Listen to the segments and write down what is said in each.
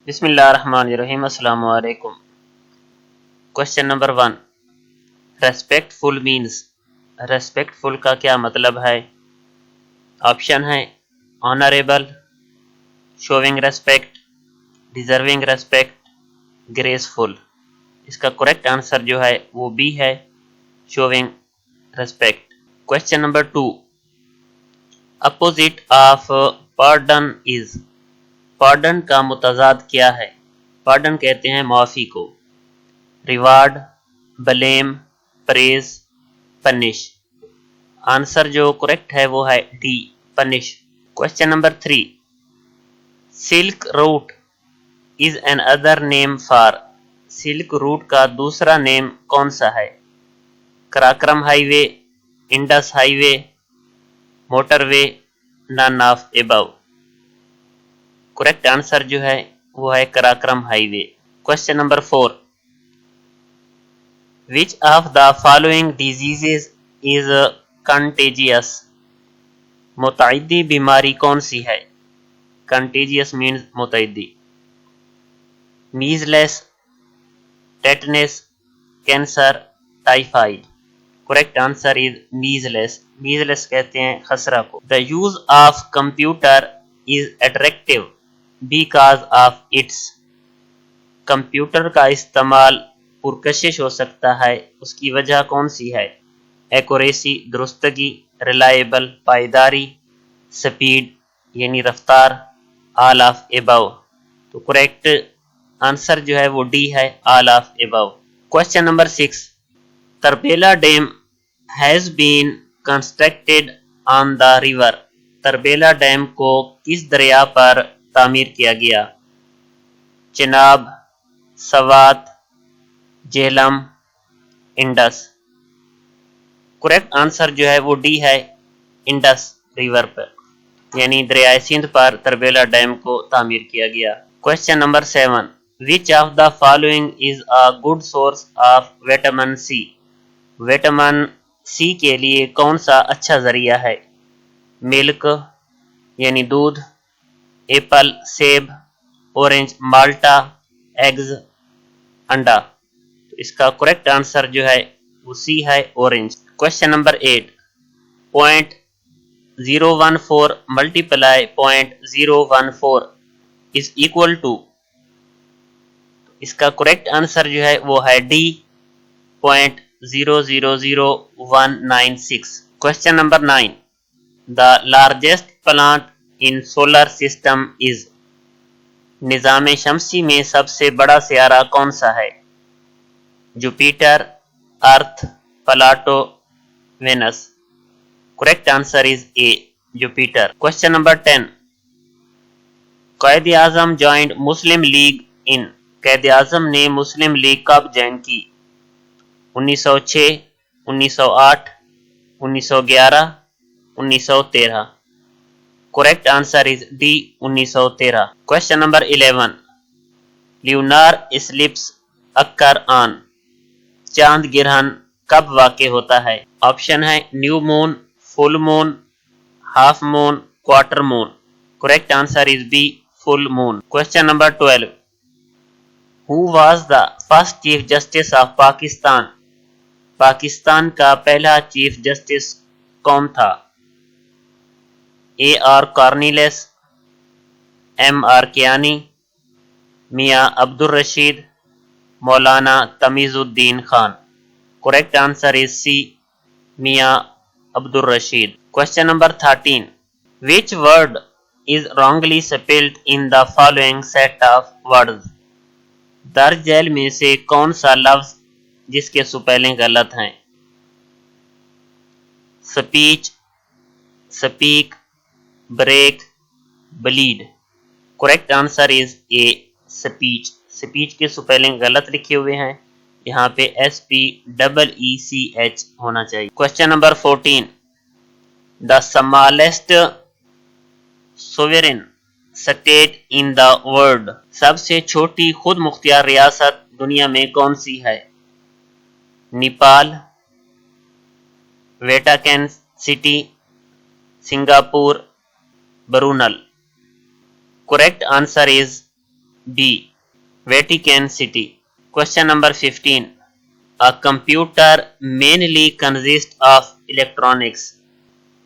بسم اللہ الرحمن الرحیم۔ السلام علیکم۔ Question number 1، respectful means, respectful کا کیا مطلب ہے؟ آپشن ہے honourable, showing respect, deserving respect, graceful. اس کا کریکٹ آنسر جو ہے وہ بی ہے، showing respect. Question number 2، opposite of pardon is, pardon کا متضاد کیا ہے؟ پارڈن کہتے ہیں معافی کو۔ Reward, blame, praise, punish. Answer جو کریکٹ ہے وہ ہے D, punish. Question number 3، silk route is N other name for, silk route کا دوسرا نیم کون سا ہے؟ Karakoram highway, Indus highway, motorway, none of above. Correct answer جو ہے وہ ہے Karakoram highway. Question number 4، which of the following diseases is contagious, متعدی بیماری کون سی ہے؟ کنٹیجیس مینز متعدی۔ Measles, tetanus, cancer, typhoid. Correct answer is measles, measles کہتے ہیں خسرہ کو۔ The use of computer is attractive because of it's, computer کا استعمال پرکشش ہو سکتا ہے، اس کی وجہ کون سی ہے؟ ایکوریسی، درستگی، ریلائبل، پائیداری، سپیڈ یعنی رفتار، آل آف ابو۔ تو کریکٹ آنسر جو ہے وہ ڈی ہے، all of above. Question number 6، Tarbela dam has been constructed on the river, Tarbela dam کو کس دریا پر تعمیر کیا گیا؟ Chenab, Swat, Jhelum, Indus. Correct answer جو ہے وہ ڈی ہے، انڈس ریور پر، یعنی دریائے سندھ پر تربیلا ڈیم کو تعمیر کیا گیا۔ Question number 7، which of the following is a good source of vitamin C, vitamin C کے لیے کون سا اچھا ذریعہ ہے؟ ملک یعنی دودھ، ایپل، سیب، اورنج، مالٹا، ایگز، انڈا۔ تو اس کا کریکٹ آنسر جو ہے وہ سی ہے، orange. Question number 8، 0.014 multiply 0.014 is equal to، اس کا کریکٹ آنسر جو ہے وہ ہے D, 0.000196۔ Question number 9، the largest planet in solar system is، نظام شمسی میں سب سے بڑا سیارہ کون سا ہے؟ Jupiter, Earth, Pluto, Venus. Correct answer is A, Jupiter. Question number 10، Quaid Azam joined Muslim league ان، قائد اعظم نے مسلم لیگ کب جوائن کی؟ 1906، 1908، 1911، 1913۔ Correct answer is D, 1913۔ Question number 11، lunar eclipses occur on, چاند گرہن کب واقع ہوتا ہے؟ آپشن ہے new moon, full moon, half moon, quarter moon. Correct answer is B, full moon. Question number 12، who was the first chief justice of Pakistan, Pakistan کا پہلا chief justice کون تھا؟ A R Cornelius, M R Kayani, Mian Abdul Rashid, Maulana Tamizuddin Khan. Correct answer is C, Mian Abdul Rashid. Question number 13، which word is wrongly spelled in the following set of words، درج ذیل میں سے کون سا لفظ جس کے سپیلنگ غلط ہیں؟ Speech, speak, break, blade. Correct answer is A, speech. Speech کے سپیلنگ غلط لکھے ہوئے ہیں، یہاں پہ SPEECH ہونا چاہیے۔ Question number 14، the smallest sovereign state in the world, سب سے چھوٹی خود مختار ریاست دنیا میں کون سی ہے؟ Nepal, Vatican City, Singapore, Brunei. Correct answer is B. Vatican City. Question number 15. A computer mainly consists of electronics.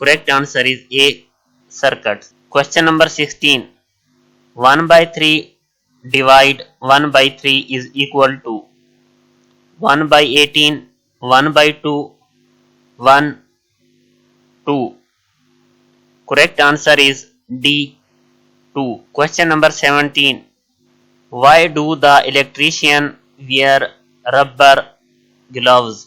Correct answer is A. Circuits. Question number 16. 1 by 3 divide 1 by 3 is equal to 1 by 18, 1 by 2, 1, 2. Correct answer is D. 2. Question number 17. Why do the electrician wear rubber gloves?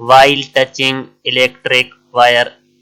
While touching electric wire,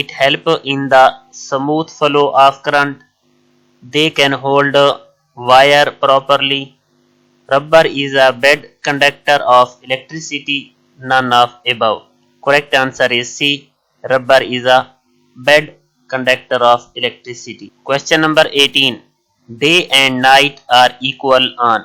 it help in the smooth flow of current, they can hold wire properly, rubber is a bad conductor of electricity, none of above. Correct answer is C. Rubber is a bad conductor of electricity. Question number 18. Day and night are equal on.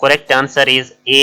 Correct answer is A.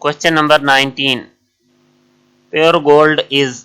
Question number 19. Pure gold is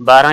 12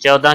14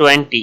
20.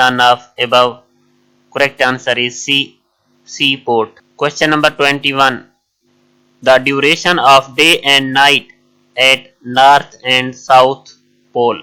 none of above. Correct answer is C. Seaport. Question number 21. The duration of day and night at North and South Pole.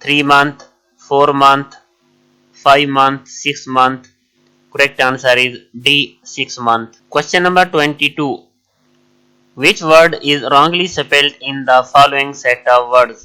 3 month, 4 month, 5 month, 6 month. Correct answer is D. 6 month. Question number 22. Which word is wrongly spelled in the following set of words?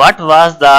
What was the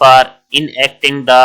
for enacting the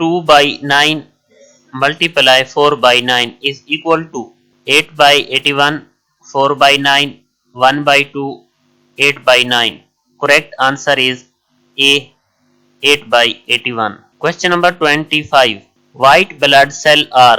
2 by 9 multiply 4 by 9 is equal to 8 by 81, 4 by 9, 1 by 2, 8 by 9. Correct answer is A. 8 by 81. Question number 25. White blood cell are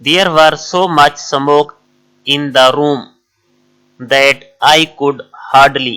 There were so much smoke in the room that I could hardly.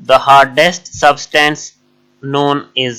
The hardest substance known is.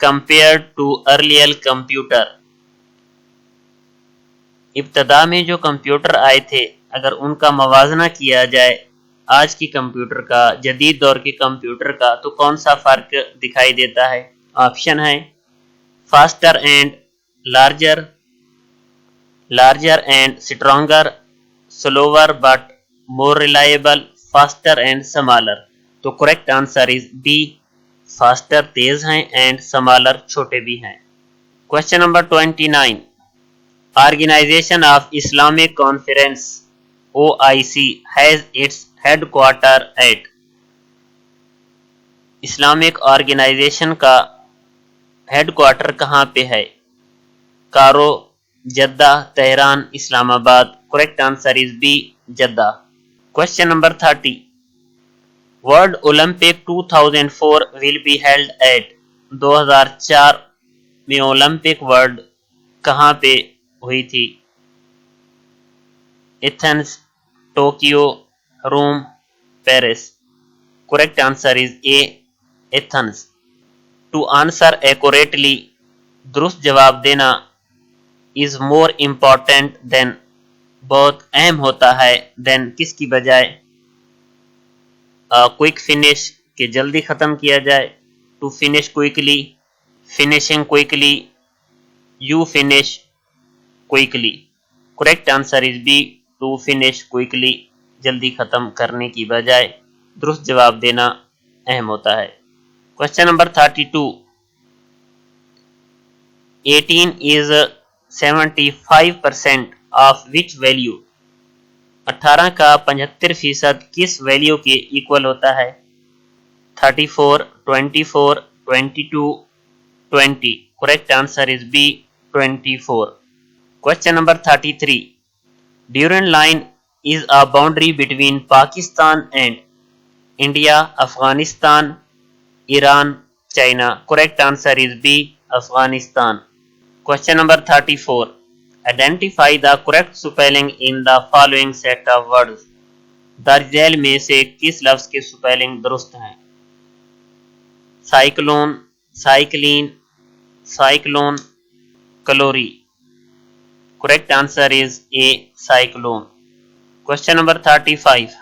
compared to earlier computer ابتدا میں جو computer آئے تھے اگر ان کا موازنہ کیا جائے آج کی کمپیوٹر کا، جدید دور کے کمپیوٹر کا، تو کون سا فرق دکھائی دیتا ہے؟ آپشن ہے faster and larger, larger and stronger, slower but more reliable, faster and smaller. تو correct answer is B, faster تیز ہیں اینڈ سمالر چھوٹے بھی ہیں۔ Question number 29، organisation of Islamic conference OIC has its headquarter at، Islamic organisation کا headquarter کہاں پہ ہے؟ Cairo, Jeddah, Tehran, Islamabad. Correct answer is B, Jeddah. Question number 30، world Olympic 2004 will be held at، 2004 میں Olympic world کہاں پہ ہوئی تھی؟ Athens, Tokyo, Rome, Paris. Correct answer is A, Athens. To answer accurately, درست جواب دینا، از more important دین، بہت اہم ہوتا ہے، دین کس کی بجائے؟ کوئک فنش، کہ جلدی ختم کیا جائے، to finish quickly, finishing quickly, you finish quickly. Correct answer is B, to finish quickly, جلدی ختم کرنے کی بجائے، درست جواب دینا اہم ہوتا ہے۔ Question number 32، 18 is 75% of which value، 18 کا 75% کس ویلیو کے ایکول ہوتا ہے؟ 34، 24، 22، 20۔ Correct answer is B, 24۔ Question number 33، Durand Line is a boundary between Pakistan and India، Afghanistan, Iran, China. Correct answer is B, Afghanistan. Question number 34، identify the correct spelling in the following set of words، درج ذیل میں سے کس لفظ کے spelling درست ہیں؟ Cyclone, cyclin, cyclone, calorie. Correct answer is A, cyclone. Question number 35،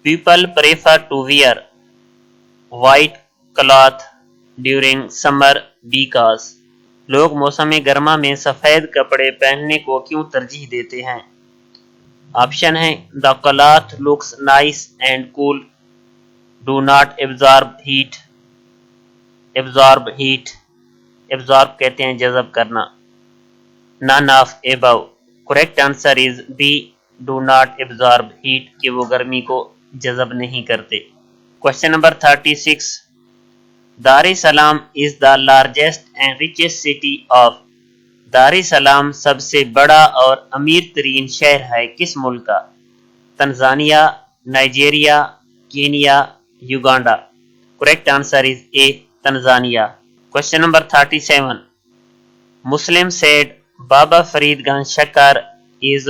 people prefer to wear white cloth during summer because، لوگ موسم گرما میں سفید کپڑے پہننے کو کیوں ترجیح دیتے ہیں؟ آپشن ہے the cloth looks nice and cool، do not absorb heat، absorb heat، absorb کہتے ہیں جذب کرنا، none of above۔ Correct answer is B, do not absorb heat، کہ وہ گرمی کو جذب نہیں کرتے۔ کوشچن نمبر 36، دار السلام is the largest and richest city of، دار السلام سب سے بڑا اور امیر ترین شہر ہے کس ملک کا؟ Tanzania, Nigeria, Kenya, Uganda. Correct answer is a, Tanzania. Question number 37، Muslim said بابا فرید گنج شکر is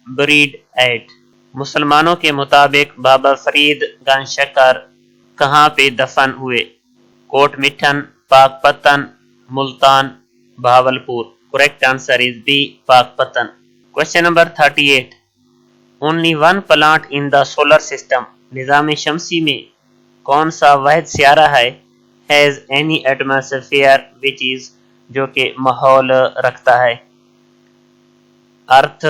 buried at، مسلمانوں کے مطابق بابا فرید گنج شکر کہاں پہ دفن ہوئے؟ کوٹ Mithan, Pak Pattan, Multan, Bahawalpur. Correct answer is B, Pak Pattan. Question number 38، only one planet in the solar system، نظام شمسی میں کون سا واحد سیارہ ہے has any atmosphere which is، جو کہ ماحول رکھتا ہے؟ Earth,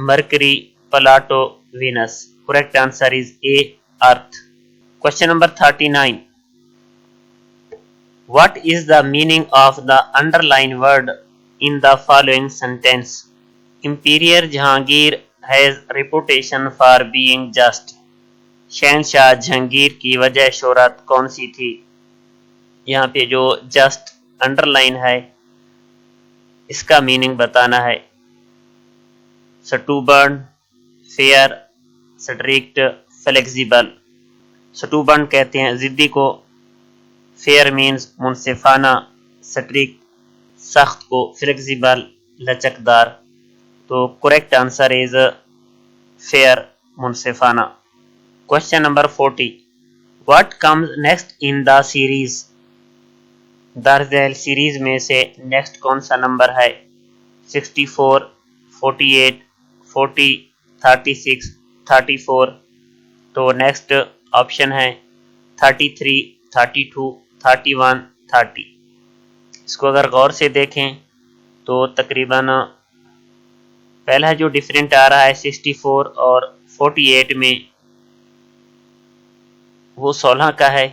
Mercury, Pluto, Venus. Correct answer is A, Earth. Question number 39، what is the meaning of the underlined word in the following sentence؟ Emperor Jahangir has reputation for being just، شہنشاہ جہانگیر کی وجہ شہرت کون سی تھی؟ یہاں پہ جو جسٹ انڈر لائن ہے اس کا میننگ بتانا ہے۔ سٹوبرن، فیئر، سٹرکٹ، فلیکسیبل۔ سٹوبرن کہتے ہیں ضدی کو، فیئر مینز منصفانہ، سٹرکٹ سخت کو، فلیکسیبل لچکدار۔ تو کریکٹ آنسر از فیئر، منصفانہ۔ Question number 40، what comes next in the series? درج ذیل سیریز میں سے نیکسٹ کون سا نمبر ہے؟ 64، 48, 40, 36, 34. تو نیکسٹ آپشن ہے 33, 32, 31, 30. اس کو اگر غور سے دیکھیں تو تقریباً پہلا جو ڈیفرنٹ آ رہا ہے 64 اور 48 میں وہ 16 کا ہے،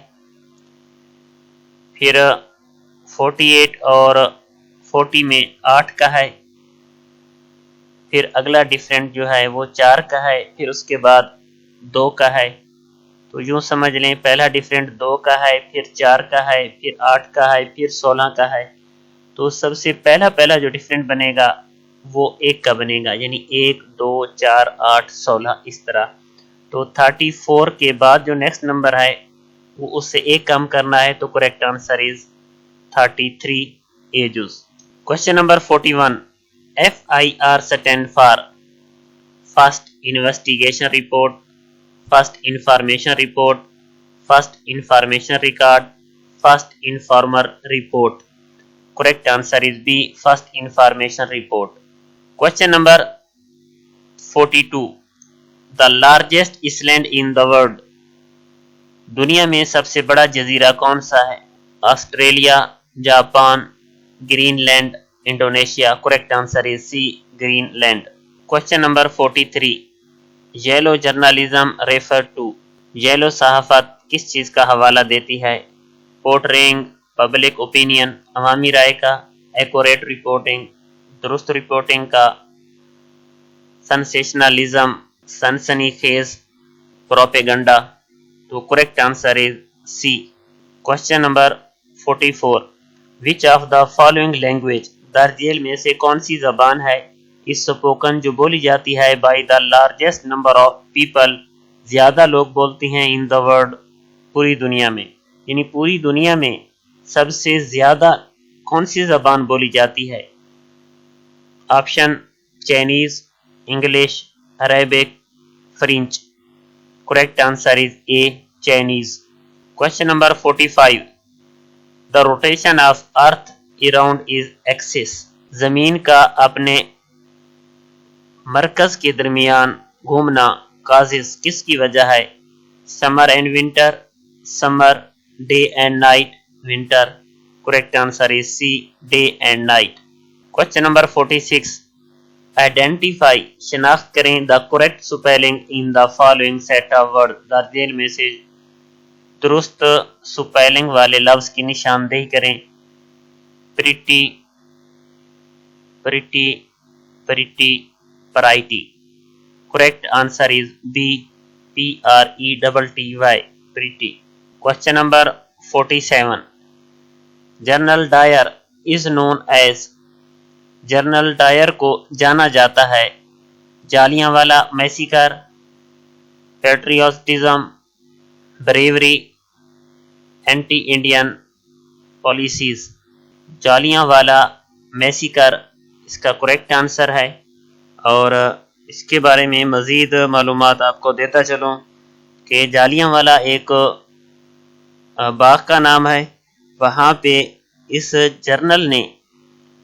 پھر 48 اور 40 میں 8 کا ہے، پھر اگلا ڈیفرنٹ جو ہے وہ 4 کا ہے، پھر اس کے بعد 2 کا ہے. تو یوں سمجھ لیں پہلا ڈیفرنٹ 2 کا ہے، پھر 4 کا ہے، پھر 8 کا ہے، پھر 16 کا ہے. تو سب سے پہلا جو ڈیفرنٹ بنے گا وہ 1 کا بنے گا، یعنی 1 2 4 8 16 اس طرح. تو 34 کے بعد جو نیکسٹ نمبر ہے وہ اس سے 1 کم کرنا ہے، تو correct answer is 33 ages. Question number 41. FIR stand for First Investigation Report, First Information Report, First Information Record, First Informer Report. Correct answer is B, First Information Report. Question number 42. The largest island in the world. دنیا میں سب سے بڑا جزیرہ کون سا ہے؟ Australia, Japan, Greenland, Indonesia. Correct answer is C, Greenland. Question number 43. Yellow journalism refer to. Yellow صحافت کس چیز کا حوالہ دیتی ہے؟ پورٹرینگ پبلک اوپینین، عوامی رائے کا، ایکوریٹ رپورٹنگ درست رپورٹنگ کا، سنسیشنلزم سنسنی خیز پروپیگنڈا. تو correct answer is C. Question number 44. Which of the following language. درجیل میں سے کون سی زبان ہے اس سپوکن جو بولی جاتی ہے by the largest number of people, زیادہ لوگ بولتے ہیں ان دا ورلڈ، پوری دنیا میں، یعنی پوری دنیا میں سب سے زیادہ کون سی زبان بولی جاتی ہے؟ Option Chinese, English, Arabic, French. Correct answer is A, Chinese. Question number 45. The rotation of earth around is axis. زمین کا اپنے مرکز کے درمیان گھومنا کازز کس کی وجہ ہے؟ Summer and winter, summer, day and night, winter. Correct answer is C, day and night. Question number 46. Identify شناخت کریں the correct spelling in the following set of word. درجیل میں سے درست سپیلنگ والے لفظ کی نشاندہی کریں. Pretty, pretty, pretty, praity. Correct answer is B, PRETTY، pretty. Question number 47. General Dyer is known as. General Dyer کو جانا جاتا ہے Jallianwala massacre, patriotism, bravery, anti Indian policies. Jallianwala massacre اس کا کریکٹ آنسر ہے. اور اس کے بارے میں مزید معلومات آپ کو دیتا چلوں کہ جالیاں والا ایک باغ کا نام ہے. وہاں پہ اس جرنل نے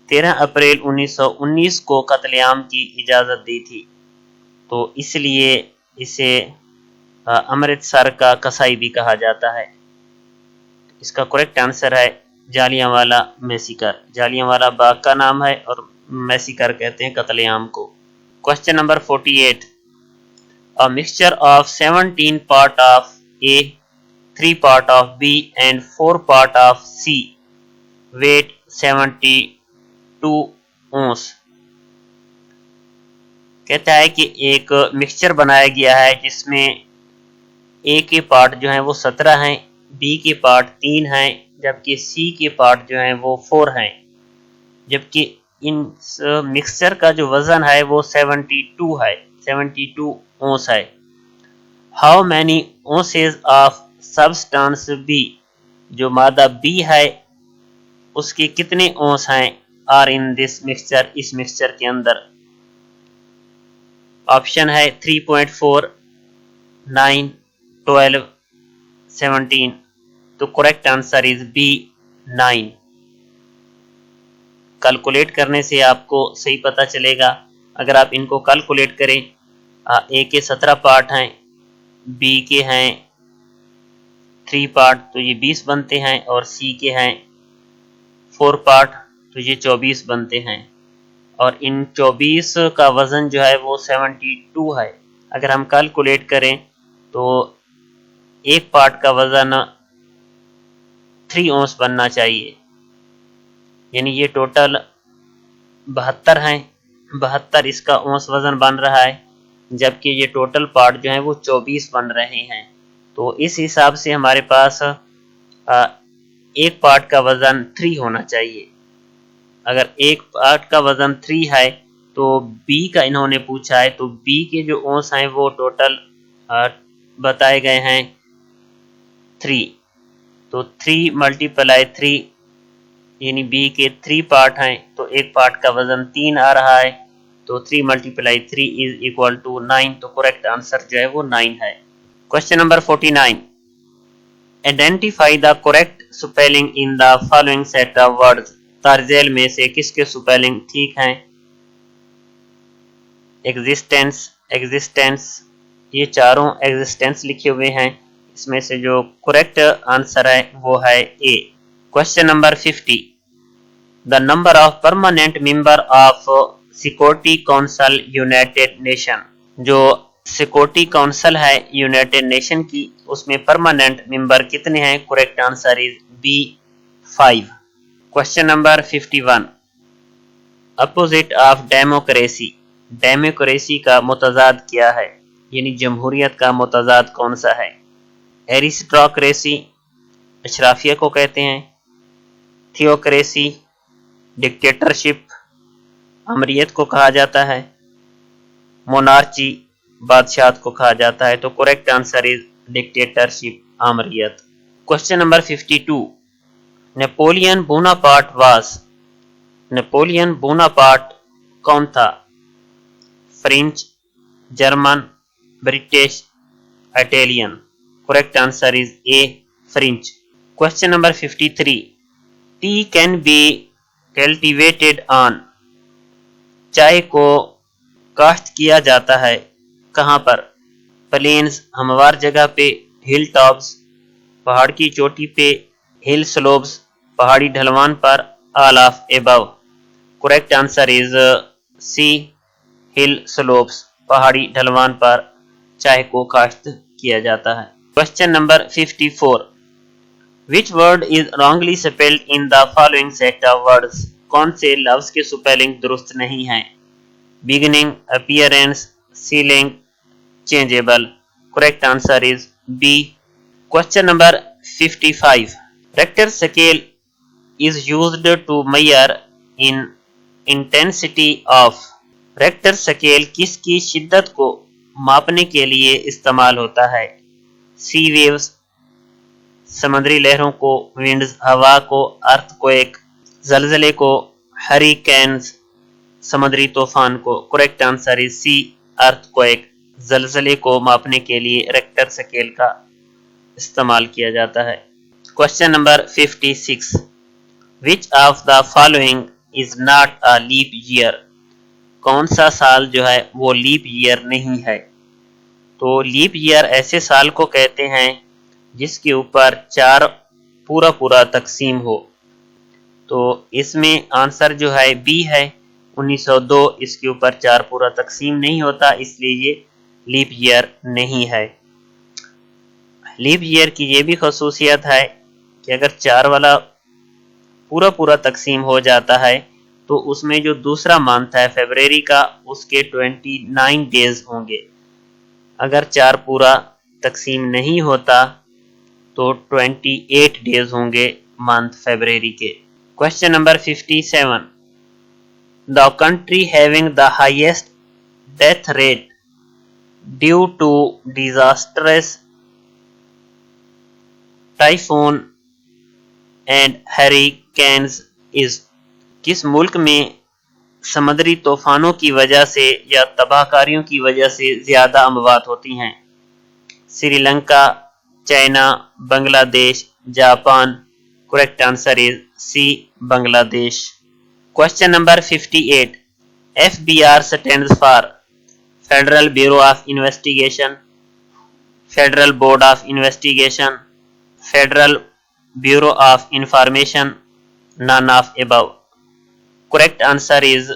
13 اپریل 1919 کو قتل عام کی اجازت دی تھی، تو اس لیے اسے امرتسر کا کسائی بھی کہا جاتا ہے. اس کا کریکٹ آنسر ہے جالیاں والا میسیکر. جالیاں والا باغ کا نام ہے اور میسیکر کہتے ہیں قتل عام کو. Question number 48. A mixture of 17 part of A, 3 part of B and 4 part of C weight 72 ounce. کہتا ہے کہ ایک مکسچر بنایا گیا ہے جس میں A کے پارٹ جو ہیں وہ 17 ہیں، B کے پارٹ 3 ہیں، جبکہ C کے پارٹ جو ہیں وہ 4 ہیں، جبکہ ان مکسچر کا جو وزن ہے وہ 72 ہے، 72 اونس ہے. How many ounces of substance B، جو مادہ B ہے اس کے کتنے اونس ہیں are in this mixture، اس مکسچر کے اندر؟ آپشن ہے 3.4، 9، 12، 17. تو correct answer is B، 9. Calculate کرنے سے آپ کو صحیح پتہ چلے گا. اگر آپ ان کو کیلکولیٹ کریں، اے کے 17 پارٹ ہیں، بی کے ہیں 3 پارٹ تو یہ 20 بنتے ہیں، اور سی کے ہیں 4 پارٹ تو یہ 24 بنتے ہیں، اور ان 24 کا وزن جو ہے وہ 72 ہے۔ اگر ہم کیلکولیٹ کریں تو ایک پارٹ کا وزن 3 اونس بننا چاہیے، یعنی یہ ٹوٹل 72 ہیں، 72 اس کا اونس وزن بن رہا ہے، جبکہ یہ ٹوٹل پارٹ جو ہیں وہ 24 بن رہے ہیں۔ تو اس حساب سے ہمارے پاس ایک پارٹ کا وزن 3 ہونا چاہیے۔ اگر ایک پارٹ کا وزن 3 ہے تو بی کا انہوں نے پوچھا ہے، تو بی کے جو اونس ہیں وہ ٹوٹل بتائے گئے ہیں 3، تو 3 ملٹیپلائی 3 یعنی بی کے 3 پارٹ ہیں، تو ایک پارٹ کا وزن 3 آ رہا ہے، تو 3 ملٹیپلائی 3 از اکول ٹو 9، تو کریکٹ آنسر جو ہے وہ 9 ہے۔ Question number 49، identify the correct spelling in the following set of words, تارذیل میں سے کس کے سپیلنگ ٹھیک ہیں؟ ایگزسٹنس، ایگزسٹنس، یہ چاروں ایگزسٹنس لکھے ہوئے ہیں، اس میں سے جو کریکٹ آنسر ہے وہ ہے A. Question number 50، the number of permanent member of security council United Nation, جو سیکورٹی کونسل ہے یونائٹڈ نیشن کی، اس میں پرماننٹ ممبر کتنے ہیں؟ Correct answer is B 5۔ Question number 51، opposite of democracy, democracy کا متضاد کیا ہے؟ یعنی جمہوریت کا متضاد کون سا ہے؟ ایرسٹوکریسی، اشرافیہ کو کہتے ہیں، تھیوکریسی، ڈکٹیٹرشپ، امریت کو کہا جاتا ہے، مونارچی، بادشاہت کو کہا جاتا ہے، تو کریکٹ آنسر از ڈکٹیٹرشپ، امریت۔ Question number 52، Napoleon Bonaparte was, Napoleon Bonaparte کون تھا؟ French, German, British, Italian, correct answer is A French. Question number 53، tea can be cultivated on, چائے کو کاشت کیا جاتا ہے کہاں پر؟ پلینز، ہموار جگہ پہ، ہل ٹاپس، پہاڑ کی چوٹی پہ، ہل سلوپس، پہاڑی ڈھلوان پر، all of above, correct answer is C hill slopes, پہاڑی ڈھلوان پر چائے کو کاشت کیا جاتا ہے۔ Question number 54، which word is wrongly spelled in the following set of words، کون سے لفظ کے سپیلنگ درست نہیں ہیں؟ beginning، appearance، ceiling، changeable، correct answer is B۔ Question number 55، Richter scale is used to measure in intensity of، Richter scale کس کی شدت کو ماپنے کے لیے استعمال ہوتا ہے؟ سی ویوز، سمندری لہروں کو، ونڈز، ہوا کو، ارتھ کویک، زلزلے کو، ہریکینز، سمندری طوفان کو، correct answer is C earthquake, زلزلے کو ماپنے کے لیے ریکٹر سکیل کا استعمال کیا جاتا ہے۔ Question number 56، which of the following is not a leap year, کون سا سال جو ہے وہ لیپ ایئر نہیں ہے؟ تو لیپ ایئر ایسے سال کو کہتے ہیں جس کے اوپر 4 پورا تقسیم ہو، تو اس میں آنسر جو ہے بی ہے 1902، اس کے اوپر 4 پورا تقسیم نہیں ہوتا، اس لیے یہ لیپ ایئر نہیں ہے۔ لیپ ایئر کی یہ بھی خصوصیت ہے کہ اگر 4 والا پورا تقسیم ہو جاتا ہے تو اس میں جو دوسرا منتھ ہے فیبروری کا، اس کے 29 ڈیز ہوں گے، اگر 4 پورا تقسیم نہیں ہوتا تو 28 ڈیز ہوں گے منتھ فیبروری کے۔ Question number 57، the country having the highest death rate due to disastrous typhoon and hurricanes is, کس ملک میں سمندری طوفانوں کی وجہ سے یا تباہ کاریوں کی وجہ سے زیادہ اموات ہوتی ہیں؟ سری لنکا، چائنا، بنگلہ دیش، جاپان، کریکٹ آنسر از سی بنگلہ دیش۔ Question number 58، FBR stands for Federal Bureau of Investigation, Federal Board of Investigation, Federal Bureau of Information, none of above. Correct answer is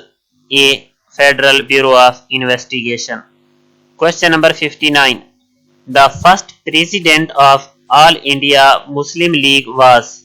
A. Federal Bureau of Investigation. Question number 59. The first president of All India Muslim League was.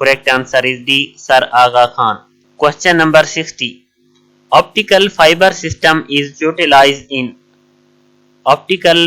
Correct answer is D. Sir Aga Khan. Question number 60. Optical fiber system is utilized in. Optical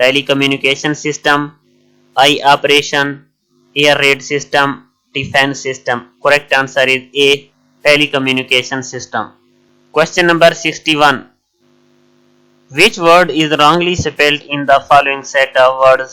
Telecommunication system, eye operation, air raid system, defense system. Correct answer is A. Telecommunication system. Question number 61. Which word is wrongly spelled in the following set of words?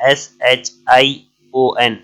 FASHION,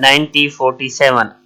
1947.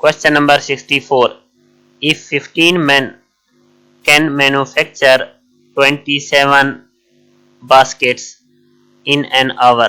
Question number 64. If 15 men can manufacture 27 baskets in an hour,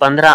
15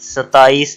27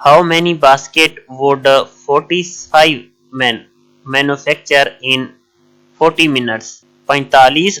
How many basket would 45 men manufacture in 40 minutes? 45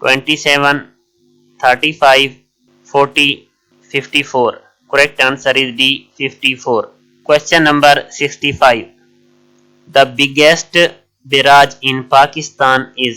27, 35, 40, 54. Correct answer is D. 54. Question number 65. The biggest barrage in Pakistan is.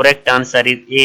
Correct answer is A.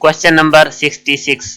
Question number 66.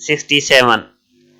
67.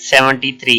73.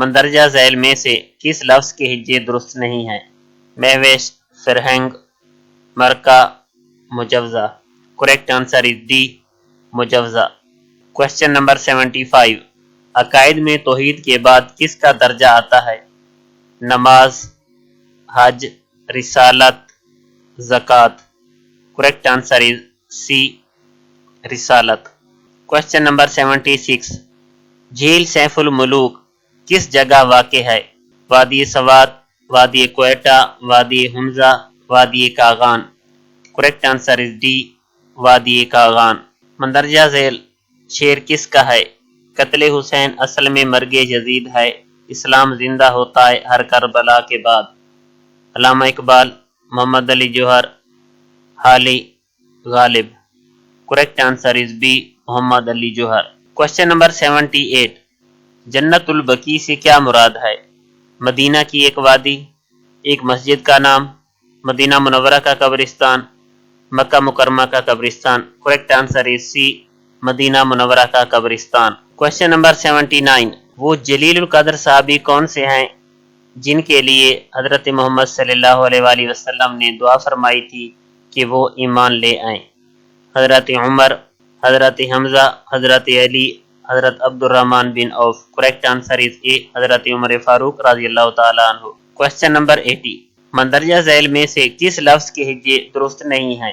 مندرجہ ذیل میں سے کس لفظ کے ہجے درست نہیں ہیں؟ مہوش، فرہنگ، مرکہ، مجوزہ. کریکٹ آنسر از ڈی، مجوزہ. Question number 75. عقائد میں توحید کے بعد کس کا درجہ آتا ہے؟ نماز، حج، رسالت، زکوٰۃ. کریکٹ آنسر از سی، رسالت. Question number 76. جھیل سیف الملوک کس جگہ واقع ہے؟ وادی سوات، وادی کوئٹہ، وادی حمزہ، وادی Kaghan. Correct answer is D, وادی کاغان. مندرجہ ذیل شعر کس کا ہے؟ قتل حسین اصل میں مرگ یزید ہے، اسلام زندہ ہوتا ہے ہر کربلا کے بعد. علامہ اقبال، محمد Ali Jauhar, Hali Ghalib. Correct answer is B, Muhammad Ali Jauhar. Question number 78. Jannat البقیع سے کیا مراد ہے؟ مدینہ کی ایک وادی، ایک مسجد کا نام، مدینہ منورہ کا قبرستان، مکہ مکرمہ کا قبرستان. کریکٹ آنسر از سی، مدینہ منورہ کا قبرستان. Question number 79. وہ جلیل القدر صحابی کون سے ہیں جن کے لیے حضرت محمد صلی اللہ علیہ وآلہ وسلم نے دعا فرمائی تھی کہ وہ ایمان لے آئیں؟ حضرت عمر، حضرت حمزہ، حضرت علی، حضرت عبد الرحمن بن عوف. کریکٹ آنسر از اے، حضرت عمر فاروق رضی اللہ تعالیٰ عنہ. Question number 80. مندرجہ ذیل میں سے کس لفظ کے ہجے درست نہیں ہیں؟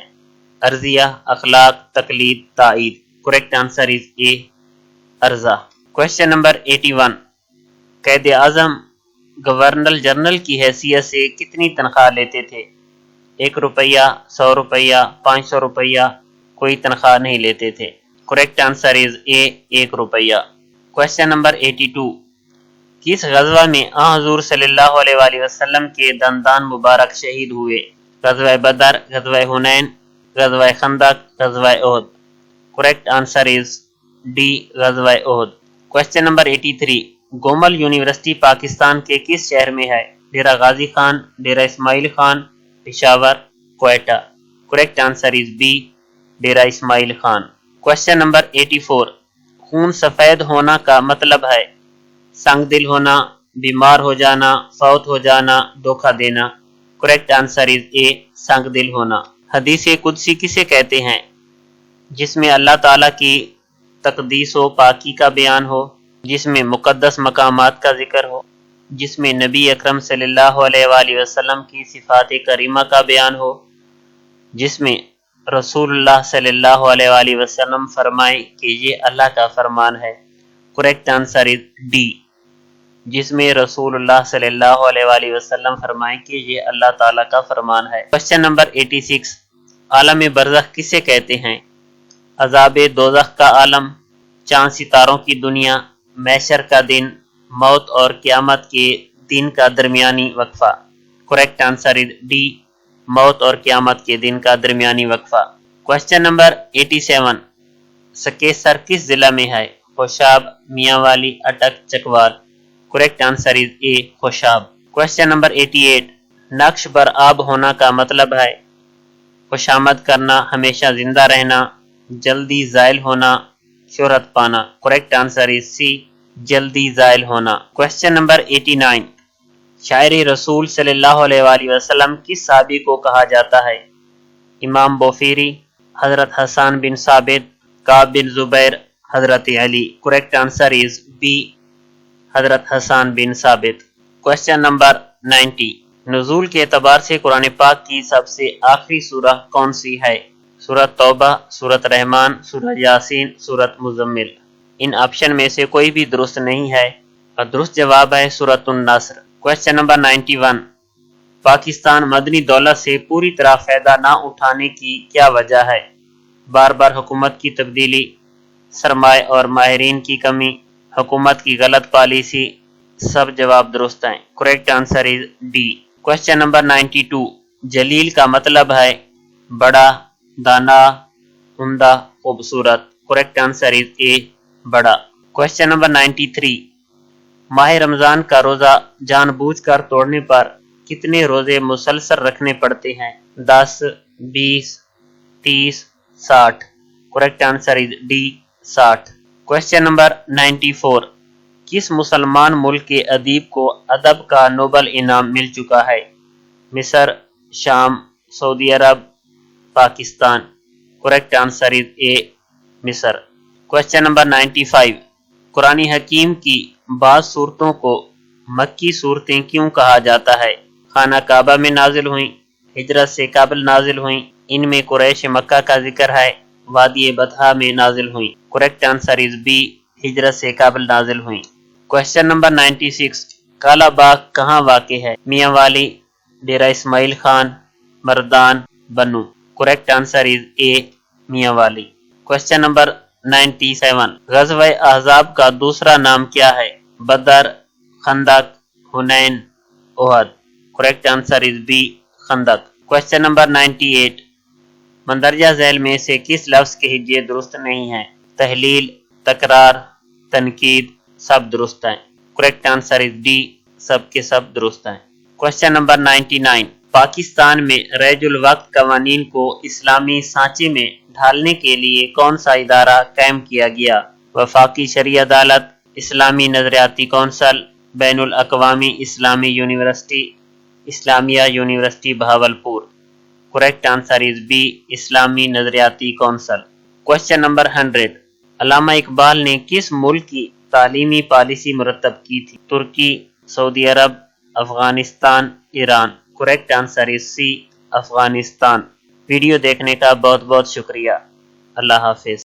ارضیہ، اخلاق، تقلید، تائید. کریکٹ آنسر از اے، ارضا. Question number 81. قائد اعظم گورنر جنرل کی حیثیت سے کتنی تنخواہ لیتے تھے؟ 1 روپیہ، 100 روپیہ، 500 روپیہ. کوئی تنخواہ نہیں لیتے تھے. کریکٹ آنسر از اے، 1 روپیہ. Question number 82. کس غزوہ میں حضور صلی اللہ علیہ وآلہ وسلم کے دندان مبارک شہید ہوئے؟ غزوہ بدر، غزوہ حنین، غزوہ خندق، غزوہ احد. کریکٹ آنسر از ڈی، غزوہ احد. Question number 83. Gomal university Pakistan کے کس شہر میں ہے؟ Dera Ghazi Khan, Dera Ismail Khan, Peshawar, Quetta. Correct answer is B, Dera Ismail Khan. Question number 84. خون سفید ہونا کا مطلب ہے؟ سنگ دل ہونا، بیمار ہو جانا، فوت ہو جانا، دھوکہ دینا. کریکٹ آنسر از اے، سنگ دل ہونا. حدیث قدسی کسے کہتے ہیں؟ جس میں اللہ تعالیٰ کی تقدیس و پاکی کا بیان ہو، جس میں مقدس مقامات کا ذکر ہو، جس میں نبی اکرم صلی اللہ علیہ وآلہ وسلم کی صفات کریمہ کا بیان ہو، جس میں رسول اللہ صلی اللہ علیہ وآلہ وسلم فرمائے کہ یہ اللہ کا فرمان ہے. کریکٹ آنسر از ڈی، جس میں رسول اللہ صلی اللہ علیہ وآلہ وسلم فرمائے کہ یہ اللہ تعالیٰ کا فرمان ہے. Question number 86. عالم برزخ کسے کہتے ہیں؟ عذاب دوزخ کا عالم، چاند ستاروں کی دنیا، محشر کا دن، موت اور قیامت کے دن کا درمیانی وقفہ. کریکٹ آنسر از ڈی، موت اور قیامت کے دن کا درمیانی وقفہ. Question number 87. سکیسر کس ضلع میں ہے؟ Khushab, Mianwali, Attock, Chakwal. Correct answer is A, Khushab. Question number 88. نقش بر آب ہونا کا مطلب ہے؟ خوشامد کرنا، ہمیشہ زندہ رہنا، جلدی زائل ہونا، شہرت پانا. کریکٹ آنسر از سی، جلدی زائل ہونا. Question number 89. شاعر رسول صلی اللہ علیہ وآلہ وسلم کس صحابی کو کہا جاتا ہے؟ امام بوفیری، حضرت حسان بن ثابت، کعب بن زبیر، حضرت علی. کریکٹ آنسر از بی، حضرت حسان بن ثابت. Question number 90. نزول کے اعتبار سے قرآن پاک کی سب سے آخری سورہ کون سی ہے؟ سورۃ توبہ، سورۃ رحمان، سورۃ یاسین، سورۃ مزمل. ان آپشن میں سے کوئی بھی درست نہیں ہے اور درست جواب ہے سورۃ النصر. Question number 91. پاکستان مدنی دولت سے پوری طرح فائدہ نہ اٹھانے کی کیا وجہ ہے؟ بار بار حکومت کی تبدیلی، سرمایہ اور ماہرین کی کمی، حکومت کی غلط پالیسی. سب جواب درست ہیں. Correct answer is D. Question number 92. جلیل کا مطلب ہے بڑا، دانا، عمدہ، خوبصورت. کریکٹ آنسر از اے، بڑا. Question number 93. ماہ رمضان کا روزہ جان بوجھ کر توڑنے پر کتنے روزے مسلسل رکھنے پڑتے ہیں؟ 10، 20، 30، 60. Correct answer is D, 60. Question number 94. کس مسلمان ملک کے ادیب کو ادب کا نوبل انعام مل چکا ہے؟ مصر، شام، سعودی عرب، پاکستان. کریکٹ آنسر از اے، مصر. Question number 95. قرآن حکیم کی بعض صورتوں کو مکی صورتیں کیوں کہا جاتا ہے؟ خانہ کعبہ میں نازل ہوئیں، ہجرت سے قبل نازل ہوئیں، ان میں قریش مکہ کا ذکر ہے، وادی بطحا میں نازل ہوئیں. کریکٹ آنسر از بی، ہجرت سے قبل نازل ہوئیں. Question number 96. کالا باغ کہاں واقع ہے؟ میاں والی، ڈیرہ اسماعیل خان، مردان، بنو. کریکٹ آنسر از اے، میاں والی. Question number 97. غزوہ احزاب کا دوسرا نام کیا ہے؟ بدر، خندق، حنین، احد. کریکٹ آنسر از بی، خندق. Question number 98. مندرجہ ذیل میں سے کس لفظ کے ہجے درست نہیں ہیں؟ تحلیل، تکرار، تنقید. سب درست ہیں. کریکٹ آنسر از ڈی، سب کے سب درست ہیں. Question number 99. پاکستان میں رائج الوقت قوانین کو اسلامی سانچے میں ڈھالنے کے لیے کون سا ادارہ قائم کیا گیا؟ وفاقی شرعی عدالت، اسلامی نظریاتی کونسل، بین الاقوامی اسلامی university, Islamia university Bahawalpur. Correct answer is B, اسلامی نظریاتی کونسل. Question number 100. علامہ اقبال نے کس ملک کی تعلیمی پالیسی مرتب کی تھی؟ ترکی، سعودی عرب، افغانستان، ایران. Correct answer is C, Afghanistan. Video دیکھنے کا بہت بہت شکریہ. اللہ حافظ.